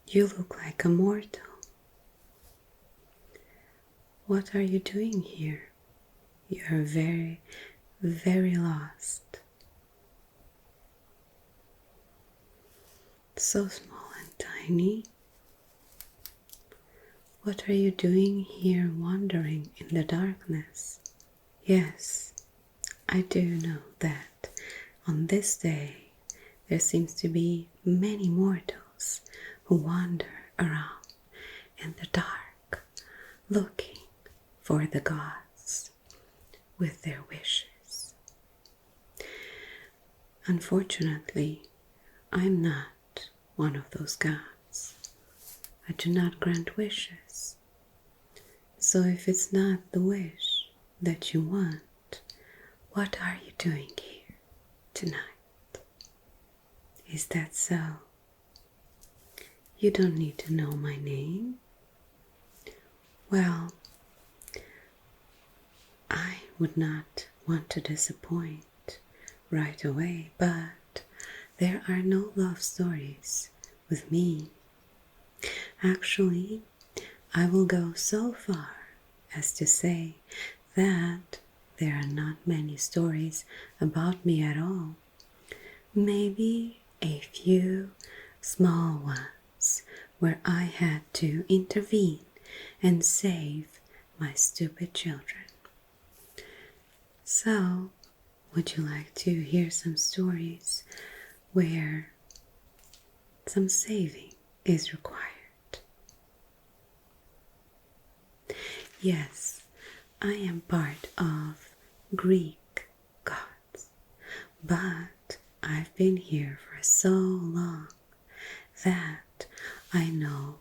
You look like a mortal. What are you doing here? You are very, very lost. So small and tiny. What are you doing here wandering in the darkness? Yes, I do know that on this day there seems to be many mortals who wander around in the dark looking for the gods with their wishes. Unfortunately, I'm not one of those gods. I do not grant wishes. So if it's not the wish that you want, what are you doing here tonight? Is that so? You don't need to know my name. Well, I would not want to disappoint right away, but there are no love stories with me. Actually, I will go so far as to say that there are not many stories about me at all. Maybe a few small ones where I had to intervene and save my stupid children. So, would you like to hear some stories where some saving is required? Yes, I am part of Greek gods, but I've been here for so long that I know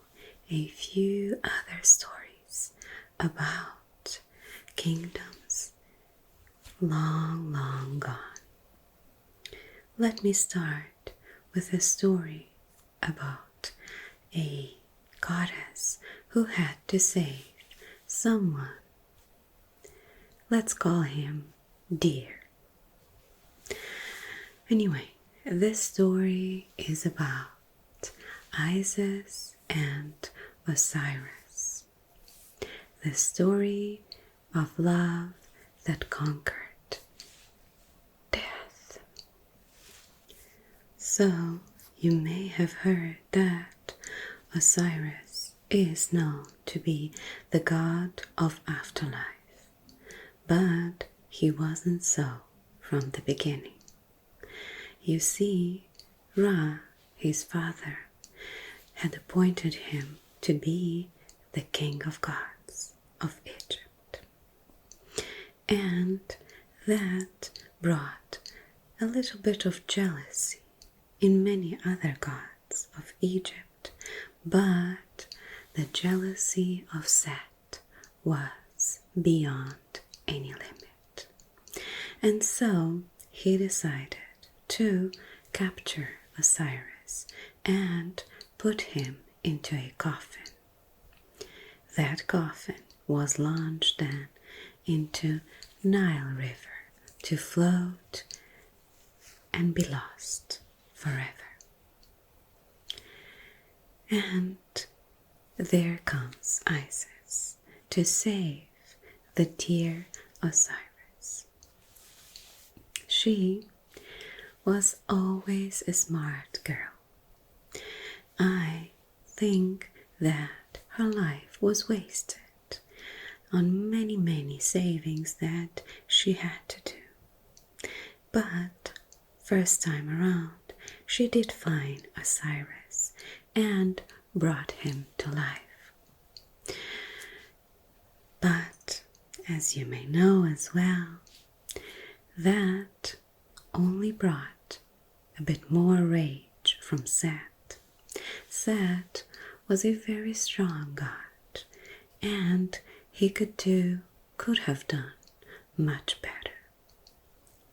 a few other stories about kingdoms long, long gone. Let me start with a story about a goddess who had to save someone. Let's call him Deer. Anyway, this story is about Isis and Osiris. The story of love that conquered death. So, you may have heard that Osiris is known to be the god of afterlife, but he wasn't so from the beginning. You see, Ra, his father, had appointed him to be the king of gods of Egypt. And that brought a little bit of jealousy in many other gods of Egypt, but the jealousy of Set was beyond any limit. And so he decided to capture Osiris and put him into a coffin. That coffin was launched then into Nile River to float and be lost forever. And there comes Isis to save the dear Osiris. She was always a smart girl. I think that her life was wasted on many, many savings that she had to do. But first time around, she did find Osiris and brought him to life. But, as you may know as well, that only brought a bit more rage from Set. Set was a very strong god, and he could have done much better.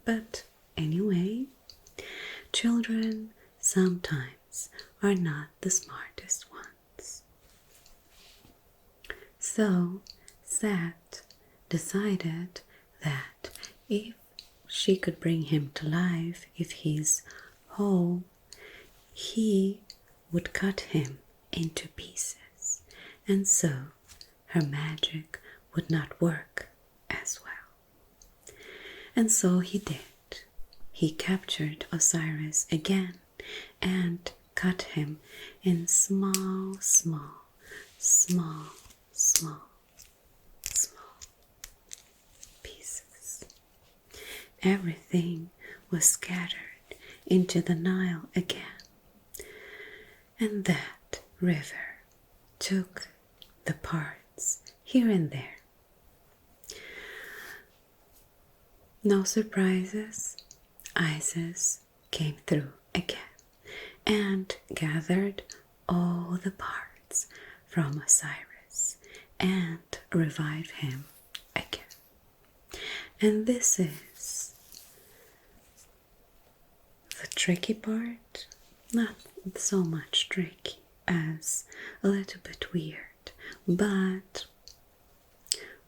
But anyway, children sometimes are not the smartest ones. So Set decided that if she could bring him to life, if he's whole, he would cut him into pieces, and so her magic would not work as well. And so he did. He captured Osiris again and cut him in small pieces. Everything was scattered into the Nile again, and that river took the parts here and there. No surprises, Isis came through again and gathered all the parts from Osiris and revived him again. And this is the tricky part, not so much tricky as a little bit weird, but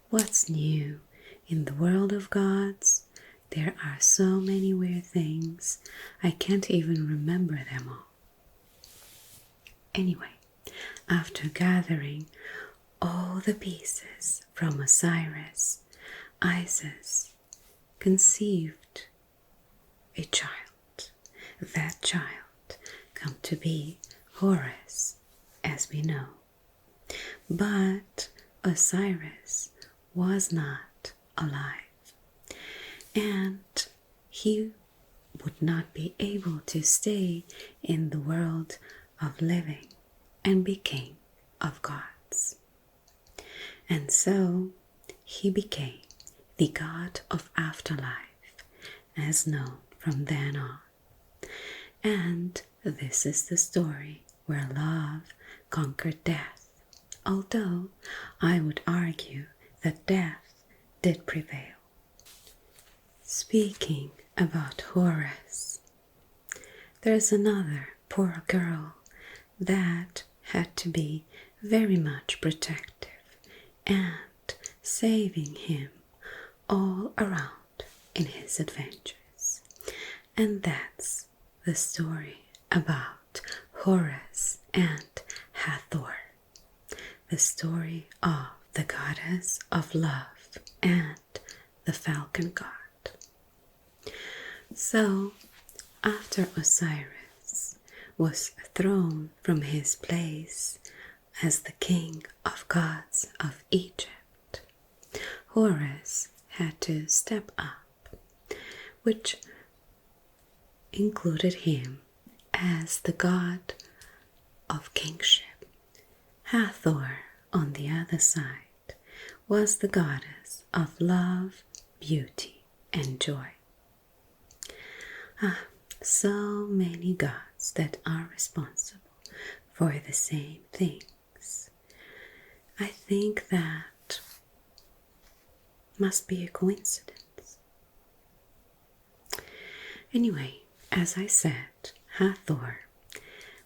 what's new in the world of gods? There are so many weird things, I can't even remember them all. Anyway, after gathering all the pieces from Osiris, Isis conceived a child. That child come to be Horus, as we know. But Osiris was not alive, and he would not be able to stay in the world of living and be king of gods. And so he became the god of afterlife, as known from then on. And this is the story where love conquered death, although I would argue that death did prevail. Speaking about Horus, there's another poor girl that had to be very much protective and saving him all around in his adventures. And that's the story about Horus and Hathor, the story of the goddess of love and the falcon god. So, after Osiris was thrown from his place as the king of gods of Egypt, Horus had to step up, which included him as the god of kingship. Hathor, on the other side, was the goddess of love, beauty, and joy. So many gods that are responsible for the same things. I think that must be a coincidence. Anyway, as I said, Hathor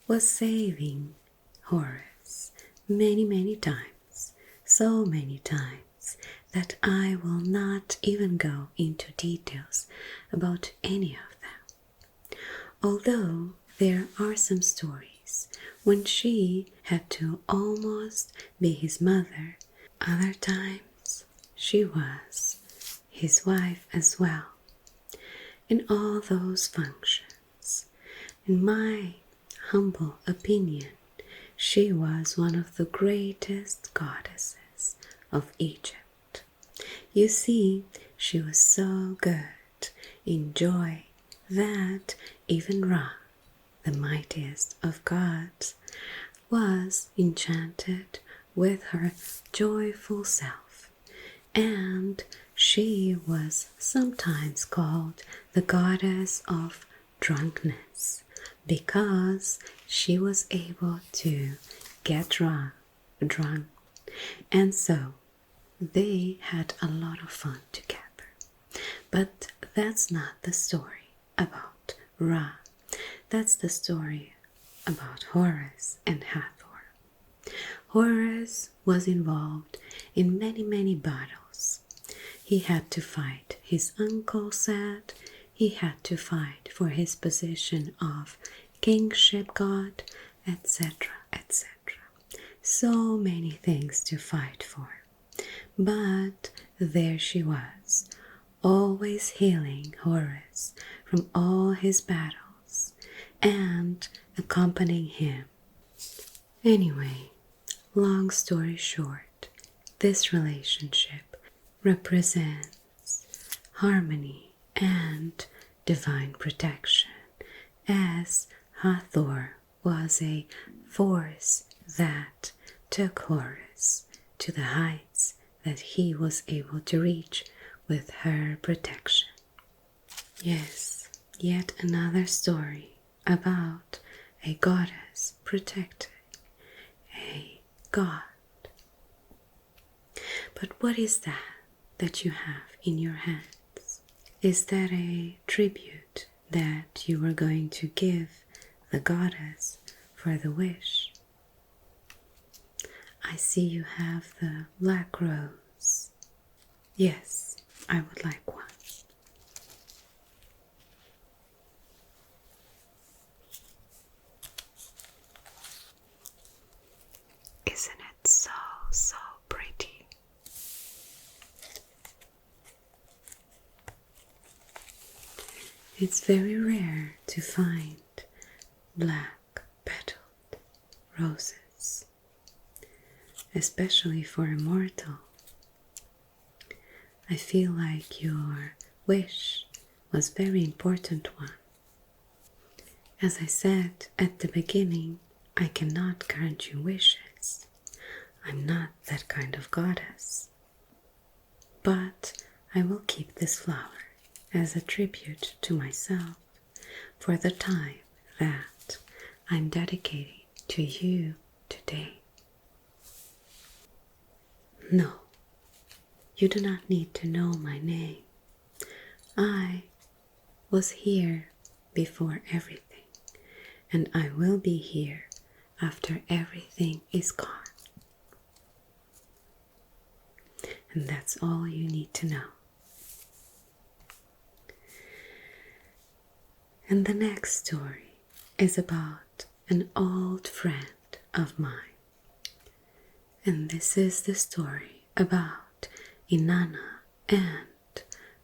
was saving Horus many times, so many times that I will not even go into details about any of them. Although there are some stories when she had to almost be his mother, other times she was his wife as well. In all those functions, in my humble opinion, she was one of the greatest goddesses of Egypt. You see, she was so good in joy that even Ra, the mightiest of gods, was enchanted with her joyful self, and she was sometimes called the goddess of drunkenness because she was able to get Ra drunk, and so they had a lot of fun together. But that's not the story about Ra. That's the story about Horus and Hathor. Horus was involved in many battles. He had to fight his uncle Set. He had to fight for his position of kingship god, etc., etc. so many things to fight for. But there she was, always healing Horus from all his battles and accompanying him. Anyway, long story short, this relationship represents harmony and divine protection, as Hathor was a force that took Horus to the heights that he was able to reach with her protection. Yes, yet another story about a goddess protecting a god. But what is that you have in your hands? Is that a tribute that you are going to give the goddess for the wish? I see you have the black rose. Yes, I would like one. Isn't it so, so pretty? It's very rare to find black petaled roses, especially for a mortal. I feel like your wish was a very important one. As I said at the beginning, I cannot grant you wishes. I'm not that kind of goddess. But I will keep this flower as a tribute to myself for the time that I'm dedicating to you today. No, you do not need to know my name. I was here before everything, and I will be here after everything is gone. And that's all you need to know. And the next story is about an old friend of mine. And this is the story about Inanna and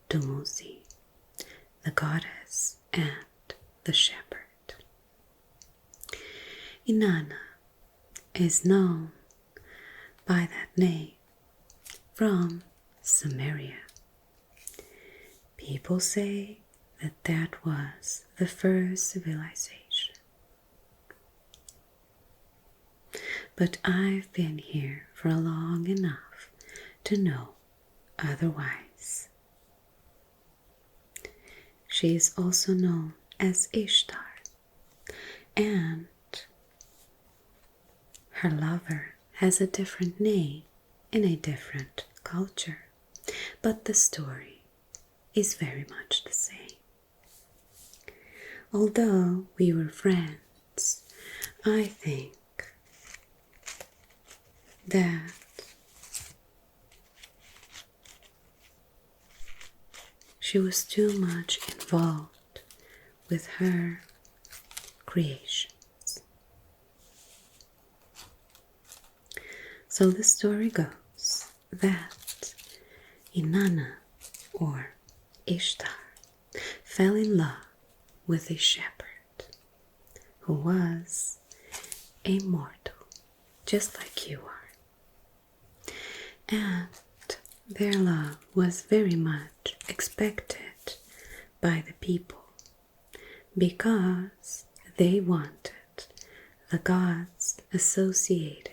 Dumuzi, the goddess and the shepherd. Inanna is known by that name from Samaria. People say that that was the first civilization. But I've been here for long enough to know otherwise. She is also known as Ishtar, and her lover has a different name in a different culture, but the story is very much the same. Although we were friends, I think that she was too much involved with her creations. So the story goes that Inanna, or Ishtar, fell in love with a shepherd who was a mortal, just like you are. And their love was very much expected by the people because they wanted the gods associated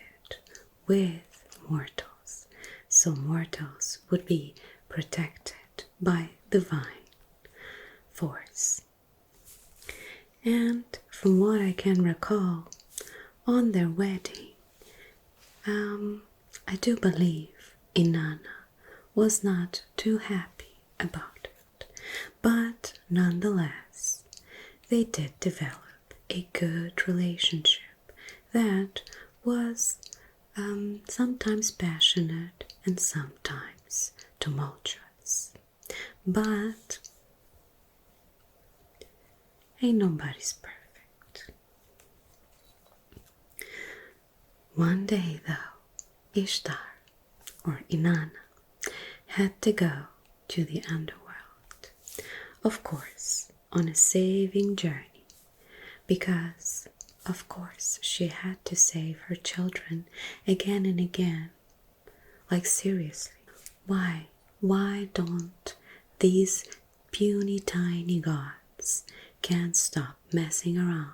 with mortals, so mortals would be protected by divine force. And from what I can recall, on their wedding, I do believe Inanna was not too happy about it, but nonetheless, they did develop a good relationship that was sometimes passionate and sometimes tumultuous. But ain't nobody's perfect. One day, though, Ishtar, or Inanna, had to go to the underworld, of course, on a saving journey, because, of course, she had to save her children again and again. Like, seriously, why? Why don't these puny tiny gods can't stop messing around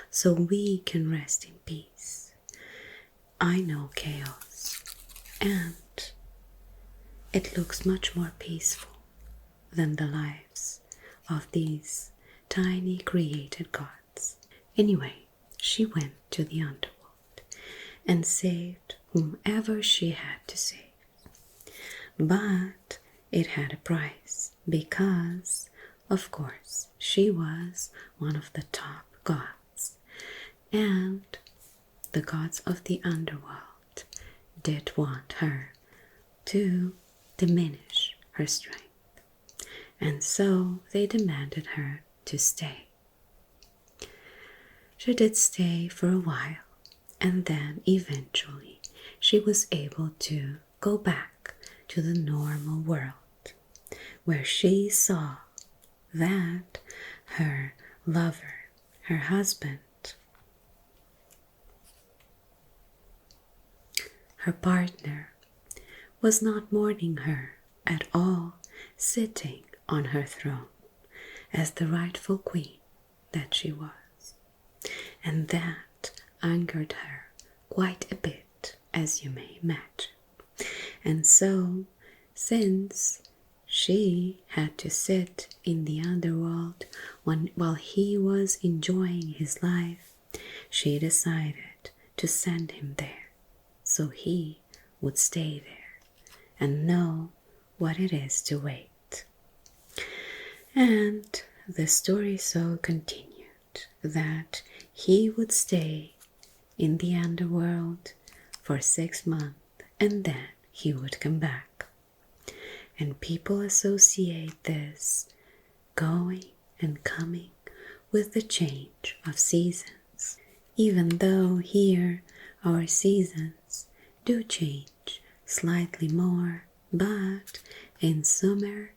so we can rest in peace? I know chaos, and it looks much more peaceful than the lives of these tiny created gods. Anyway, she went to the underworld and saved whomever she had to save. But it had a price because, of course, she was one of the top gods, and the gods of the underworld did want her to diminish her strength, and so they demanded her to stay. She did stay for a while, and then eventually she was able to go back to the normal world, where she saw that her lover, her husband, her partner, was not mourning her at all, sitting on her throne as the rightful queen that she was. And that angered her quite a bit, as you may imagine. And so, since she had to sit in the underworld while he was enjoying his life, she decided to send him there so he would stay there and know what it is to wait. And the story so continued that he would stay in the underworld for 6 months, and then he would come back. And people associate this going and coming with the change of seasons, even though here our seasons do change slightly more, but in summer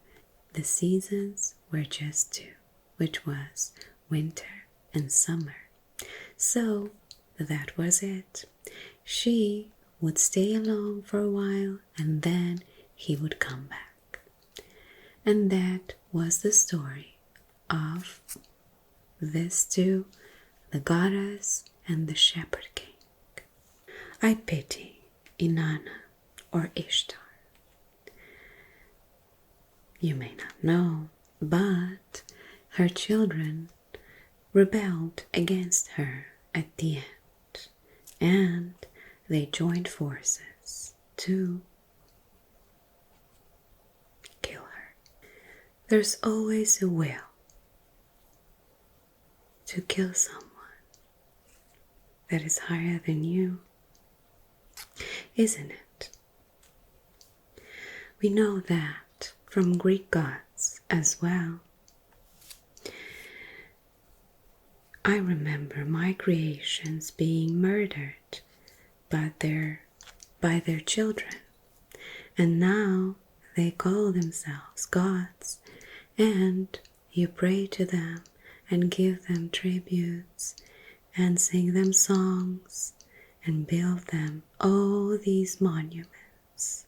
the seasons were just two, which was winter and summer. So that was it. She would stay alone for a while, and then he would come back. And that was the story of these two, the goddess and the shepherd king. I pity Inanna, or Ishtar. You may not know, but her children rebelled against her at the end, and they joined forces to kill her. There's always a will to kill someone that is higher than you, isn't it? We know that from Greek gods as well. I remember my creations being murdered by their children, and now they call themselves gods, and you pray to them and give them tributes and sing them songs and build them all these monuments.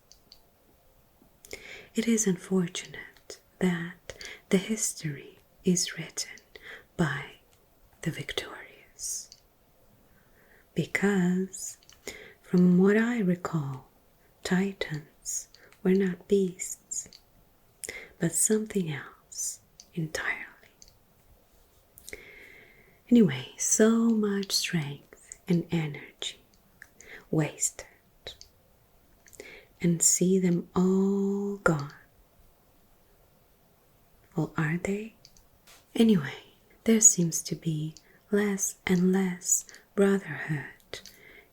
It is unfortunate that the history is written by the victorious, because from what I recall, Titans were not beasts, but something else entirely. Anyway, so much strength and energy wasted, and see them all gone. Well, are they? Anyway, there seems to be less and less brotherhood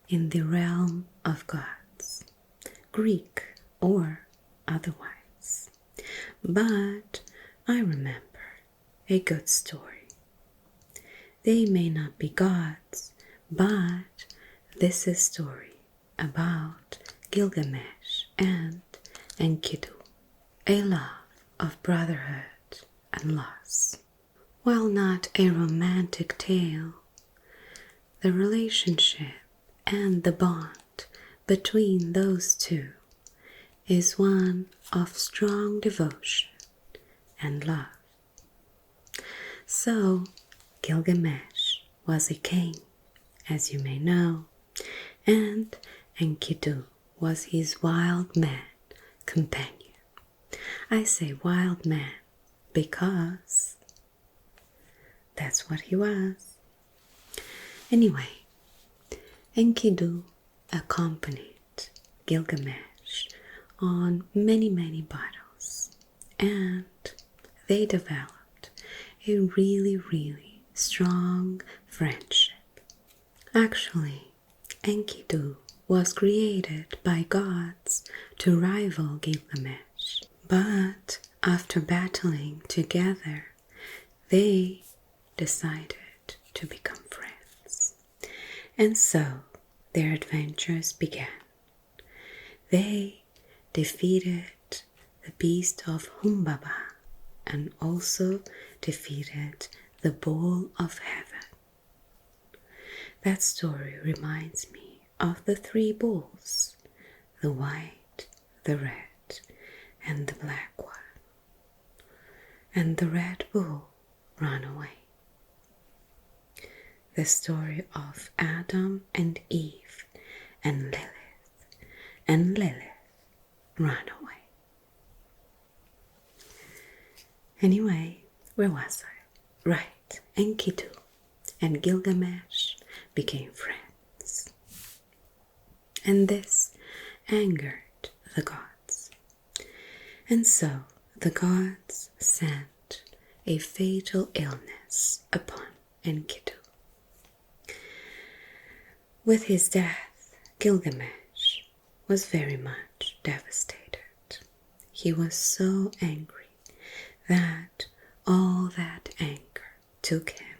in the realm of gods, Greek or otherwise. But I remember a good story. They may not be gods, but This is a story about Gilgamesh and Enkidu, a love of brotherhood and loss. While not a romantic tale, the relationship and the bond between those two is one of strong devotion and love. So, Gilgamesh was a king, as you may know, and Enkidu was his wild man companion. I say wild man because that's what he was. Anyway, Enkidu accompanied Gilgamesh on many battles, and they developed a really strong friendship. Actually, Enkidu was created by gods to rival Gilgamesh, but after battling together, they decided to become friends. And so their adventures began. They defeated the beast of Humbaba and also defeated the bull of heaven. That story reminds me of the three bulls, the white, the red, and the black one. And the red bull ran away. The story of Adam and Eve and Lilith ran away. Anyway, where was I? Right, Enkidu and Gilgamesh became friends. And this angered the gods. And so the gods sent a fatal illness upon Enkidu. With his death, Gilgamesh was very much devastated. He was so angry that all that anger took him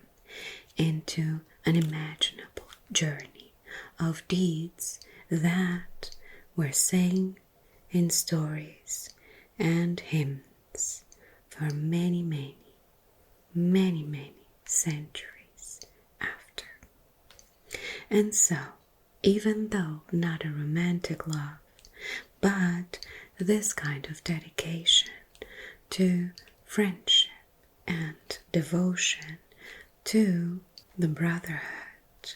into an unimaginable journey of deeds that were sang in stories and hymns for many centuries after. And so, even though not a romantic love, but this kind of dedication to friendship and devotion to the brotherhood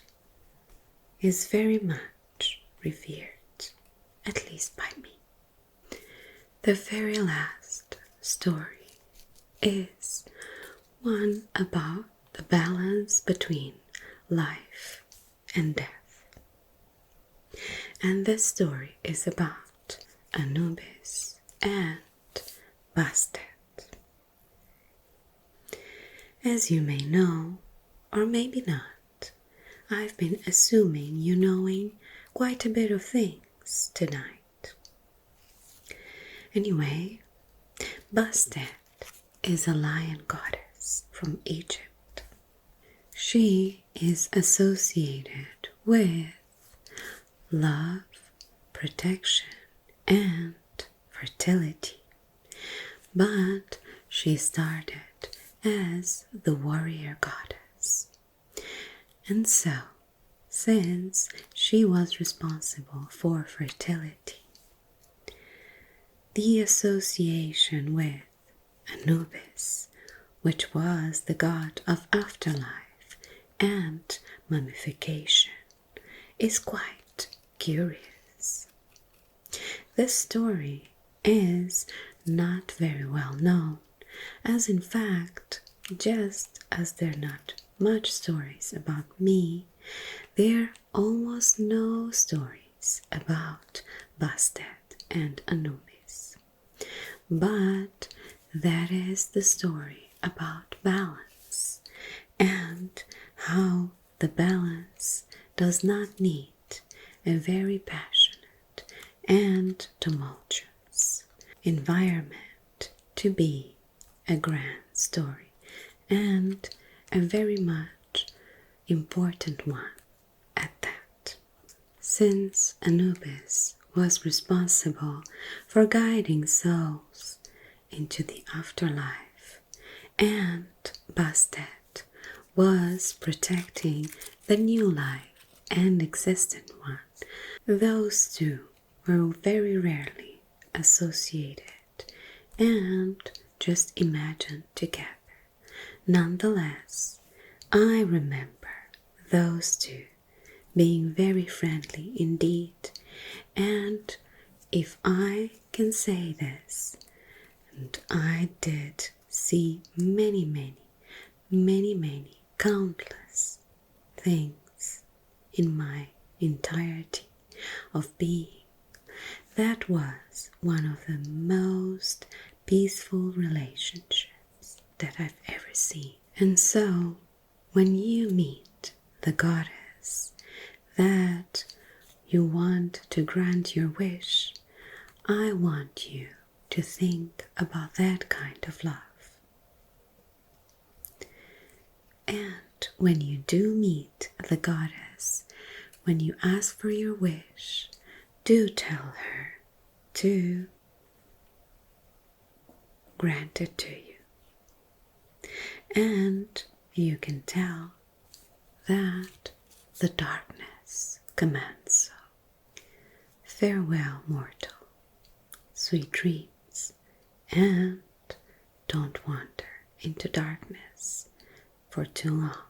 is very much revered, at least by me. The very last story is one about the balance between life and death. And this story is about Anubis and Bastet. As you may know, or maybe not, I've been assuming you knowing quite a bit of things tonight. Anyway, Bastet is a lion goddess from Egypt. She is associated with love, protection, and fertility. But she started as the warrior goddess. And so, since she was responsible for fertility, the association with Anubis, which was the god of afterlife and mummification, is quite curious. This story is not very well known, as in fact, just as there are not much stories about me, there are almost no stories about Bastet and Anubis. But that is the story about balance and how the balance does not need a very passionate and tumultuous environment to be a grand story, and a very much important one at that. since Anubis was responsible for guiding souls into the afterlife, and Bastet was protecting the new life and existent one. Those two were very rarely associated and just imagined together. Nonetheless, I remember those two being very friendly indeed, and if I can say this, and I did see many, countless things in my entirety of being. That was one of the most peaceful relationships that I've ever seen. And so, when you meet the goddess that you want to grant your wish, I want you to think about that kind of love. And when you do meet the goddess, when you ask for your wish, do tell her to grant it to you. And you can tell that the darkness commands so. Farewell, mortal, sweet dreams, and don't wander into darkness for too long.